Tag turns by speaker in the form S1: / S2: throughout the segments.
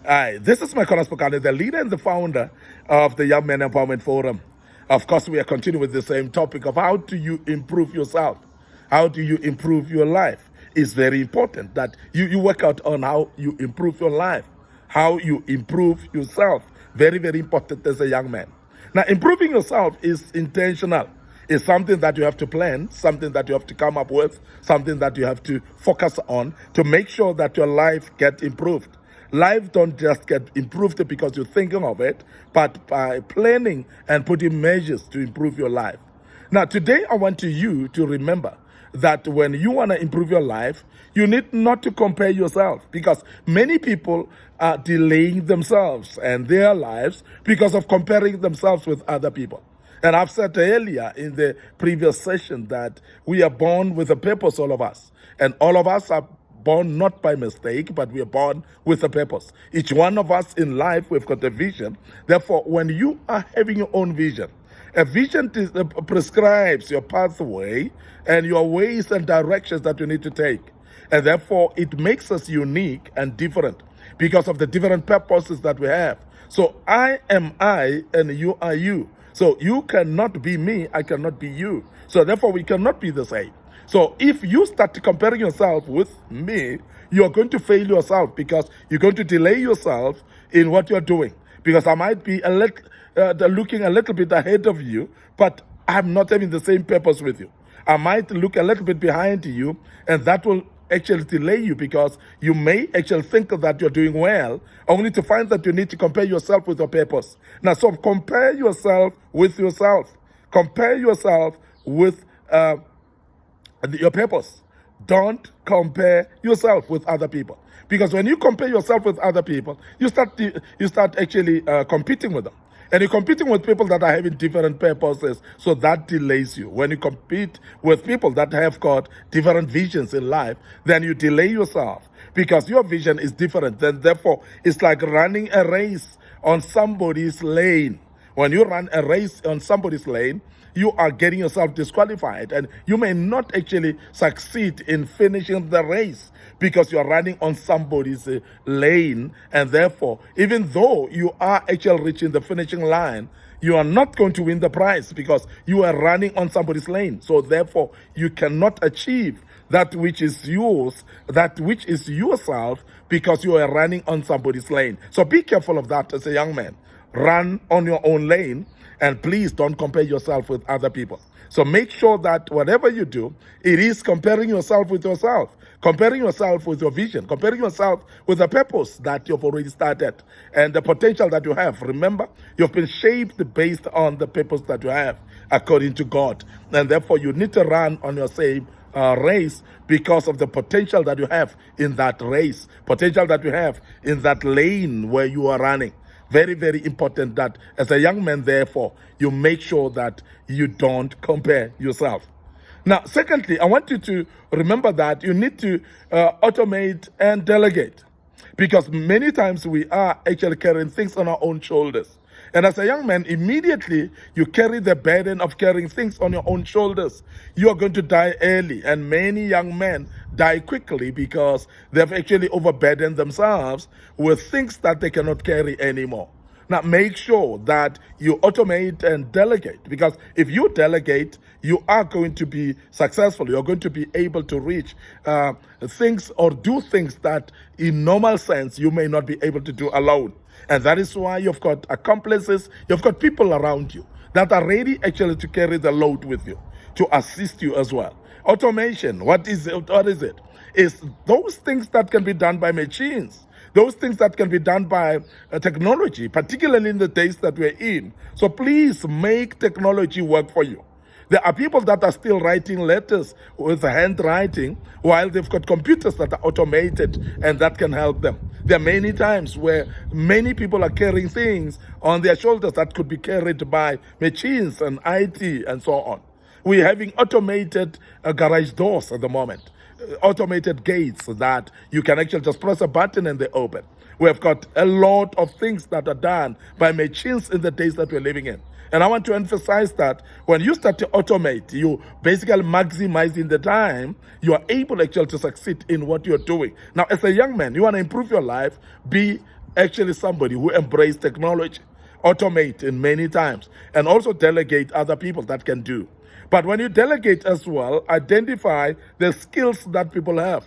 S1: Hi, this is Micornus, Phokane, the leader and the founder of the Young Men Empowerment Forum. Of course, we are continuing with the same topic of how do you improve yourself? How do you improve your life? It's very important that you work out on how you improve your life, how you improve yourself. Very, very important as a young man. Now, improving yourself is intentional. It's something that you have to plan, something that you have to come up with, something that you have to focus on to make sure that your life gets improved. Life don't just get improved because you're thinking of it, but by planning and putting measures to improve your life. Now, today I want you to remember that when you want to improve your life, you need not to compare yourself, because many people are delaying themselves and their lives because of comparing themselves with other people. And I've said earlier in the previous session that we are born with a purpose, all of us. And all of us are born not by mistake, but we are born with a purpose. Each one of us in life, we've got a vision. Therefore, when you are having your own vision, a vision prescribes your pathway and your ways and directions that you need to take. And therefore, it makes us unique and different because of the different purposes that we have. So I am I and you are you. So you cannot be me, I cannot be you. So therefore, we cannot be the same. So if you start comparing yourself with me, you're going to fail yourself because you're going to delay yourself in what you're doing. Because I might be looking a little bit ahead of you, but I'm not having the same purpose with you. I might look a little bit behind you, and that will actually delay you because you may actually think that you're doing well, only to find that you need to compare yourself with your purpose. Now, so compare yourself with yourself. Compare yourself with your purpose. Don't compare yourself with other people, because when you compare yourself with other people, you start actually competing with them, and you're competing with people that are having different purposes, so that delays you. When you compete with people that have got different visions in life, then you delay yourself because your vision is different. Then therefore, it's like running a race on somebody's lane. When you run a race on somebody's lane, you are getting yourself disqualified, and you may not actually succeed in finishing the race because you are running on somebody's lane. And therefore, even though you are actually reaching the finishing line, you are not going to win the prize because you are running on somebody's lane. So therefore, you cannot achieve that which is yours, that which is yourself, because you are running on somebody's lane. So be careful of that as a young man. Run on your own lane, and please don't compare yourself with other people. So make sure that whatever you do, it is comparing yourself with yourself, comparing yourself with your vision, comparing yourself with the purpose that you've already started and the potential that you have. Remember, you've been shaped based on the purpose that you have according to God. And therefore, you need to run on your same race because of the potential that you have in that race, potential that you have in that lane where you are running. Very, very important that as a young man, therefore, you make sure that you don't compare yourself. Now, secondly, I want you to remember that you need to automate and delegate, because many times we are actually carrying things on our own shoulders. And as a young man, immediately you carry the burden of carrying things on your own shoulders. You are going to die early. And many young men die quickly because they've actually overburdened themselves with things that they cannot carry anymore. Now, make sure that you automate and delegate, because if you delegate, you are going to be successful. You're going to be able to reach things or do things that in normal sense you may not be able to do alone. And that is why you've got accomplices, you've got people around you that are ready actually to carry the load with you, to assist you as well. Automation, what is it? It's those things that can be done by machines, those things that can be done by technology, particularly in the days that we're in. So please make technology work for you. There are people that are still writing letters with handwriting while they've got computers that are automated and that can help them. There are many times where many people are carrying things on their shoulders that could be carried by machines and IT and so on. We're having automated garage doors at the moment, automated gates that you can actually just press a button and they open. We have got a lot of things that are done by machines in the days that we're living in. And I want to emphasize that when you start to automate, you basically maximizing the time, you are able actually to succeed in what you're doing. Now, as a young man, you want to improve your life, be actually somebody who embraces technology, automate in many times, and also delegate other people that can do. But when you delegate as well, identify the skills that people have,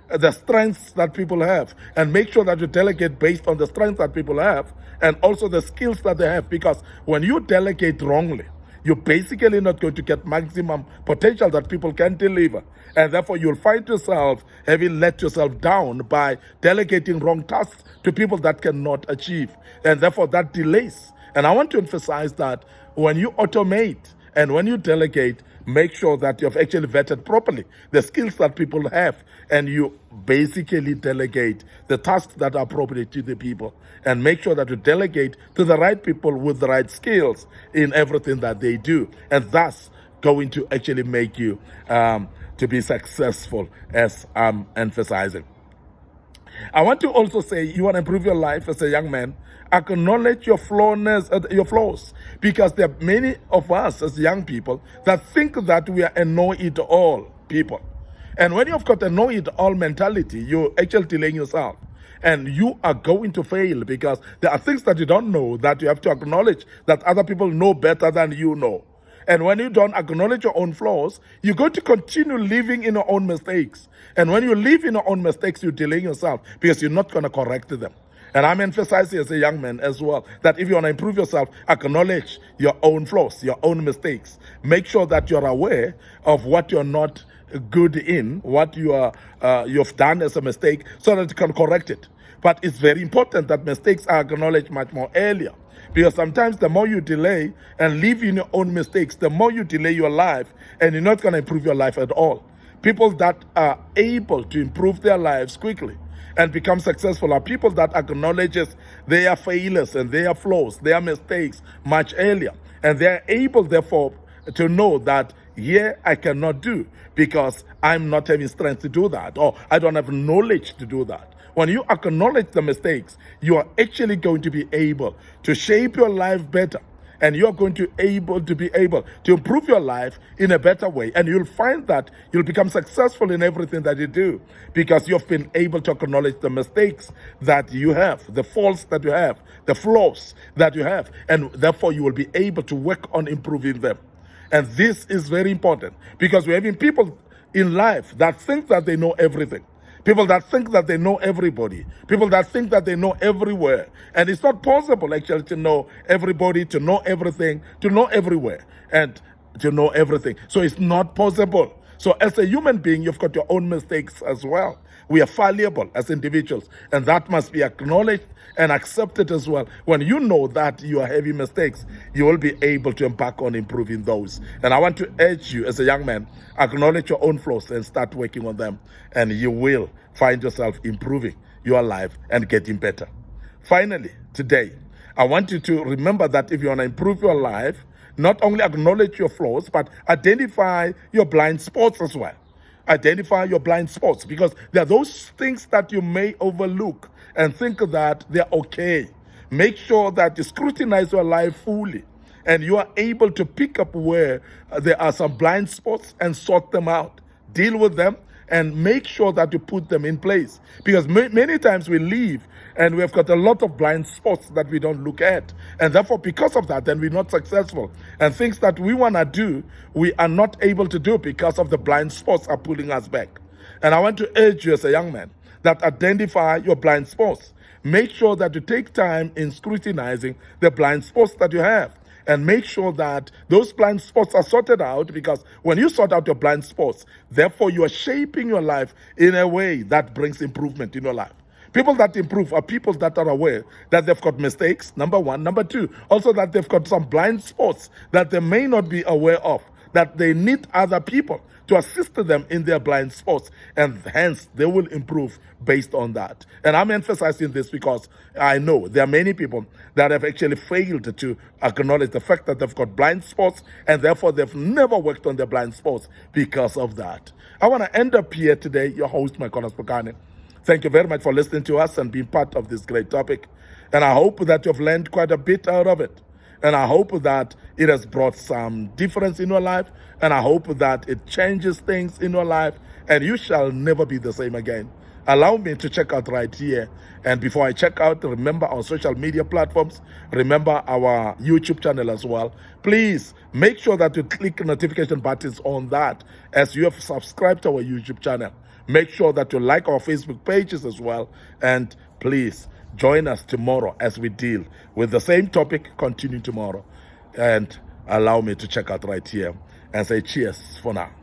S1: the strengths that people have, and make sure that you delegate based on the strengths that people have and also the skills that they have. Because when you delegate wrongly, you're basically not going to get maximum potential that people can deliver. And therefore, you'll find yourself having let yourself down by delegating wrong tasks to people that cannot achieve. And therefore, that delays. And I want to emphasize that when you automate and when you delegate, make sure that you've actually vetted properly the skills that people have, and you basically delegate the tasks that are appropriate to the people, and make sure that you delegate to the right people with the right skills in everything that they do, and thus going to actually make you to be successful, as I'm emphasizing. I want to also say, you want to improve your life as a young man, acknowledge your flaws, because there are many of us as young people that think that we are a know-it-all people. And when you've got a know-it-all mentality, you're actually delaying yourself. And you are going to fail, because there are things that you don't know that you have to acknowledge that other people know better than you know. And when you don't acknowledge your own flaws, you're going to continue living in your own mistakes. And when you live in your own mistakes, you're delaying yourself because you're not going to correct them. And I'm emphasizing as a young man as well that if you want to improve yourself, acknowledge your own flaws, your own mistakes. Make sure that you're aware of what you're not good in, what you've done as a mistake, so that you can correct it. But it's very important that mistakes are acknowledged much more earlier. Because sometimes the more you delay and live in your own mistakes, the more you delay your life, and you're not going to improve your life at all. People that are able to improve their lives quickly and become successful are people that acknowledges their failures and their flaws, their mistakes much earlier. And they're able, therefore, to know that, here I cannot do because I'm not having strength to do that, or I don't have knowledge to do that. When you acknowledge the mistakes, you are actually going to be able to shape your life better. And you're going to be able to improve your life in a better way. And you'll find that you'll become successful in everything that you do, because you've been able to acknowledge the mistakes that you have, the faults that you have, the flaws that you have. And therefore, you will be able to work on improving them. And this is very important, because we're having people in life that think that they know everything. People that think that they know everybody. People that think that they know everywhere. And it's not possible actually to know everybody, to know everything, to know everywhere, and to know everything. So it's not possible. So as a human being, you've got your own mistakes as well. We are fallible as individuals, and that must be acknowledged and accepted as well. When you know that you are having mistakes, you will be able to embark on improving those. And I want to urge you as a young man, acknowledge your own flaws and start working on them, and you will find yourself improving your life and getting better. Finally, today, I want you to remember that if you want to improve your life, not only acknowledge your flaws, but identify your blind spots as well. Identify your blind spots, because there are those things that you may overlook and think that they're okay. Make sure that you scrutinize your life fully, and you are able to pick up where there are some blind spots and sort them out. Deal with them and make sure that you put them in place. Because many times we leave and we've got a lot of blind spots that we don't look at. And therefore, because of that, then we're not successful. And things that we want to do, we are not able to do because of the blind spots are pulling us back. And I want to urge you as a young man that identify your blind spots. Make sure that you take time in scrutinizing the blind spots that you have. And make sure that those blind spots are sorted out, because when you sort out your blind spots, therefore you are shaping your life in a way that brings improvement in your life. People that improve are people that are aware that they've got mistakes, number one. Number two, also that they've got some blind spots that they may not be aware of, that they need other people to assist them in their blind spots, and hence they will improve based on that. And I'm emphasizing this because I know there are many people that have actually failed to acknowledge the fact that they've got blind spots, and therefore they've never worked on their blind spots because of that. I want to end up here today, your host, Micornus Phokane. Thank you very much for listening to us and being part of this great topic. And I hope that you've learned quite a bit out of it. And I hope that it has brought some difference in your life. And I hope that it changes things in your life. And you shall never be the same again. allow me to check out right here. And before I check out, remember our social media platforms, remember our YouTube channel as well. Please make sure that you click notification buttons on that as you have subscribed to our YouTube channel. Make sure that you like our Facebook pages as well. And please join us tomorrow as we deal with the same topic, continue tomorrow. And allow me to check out right here and say cheers for now.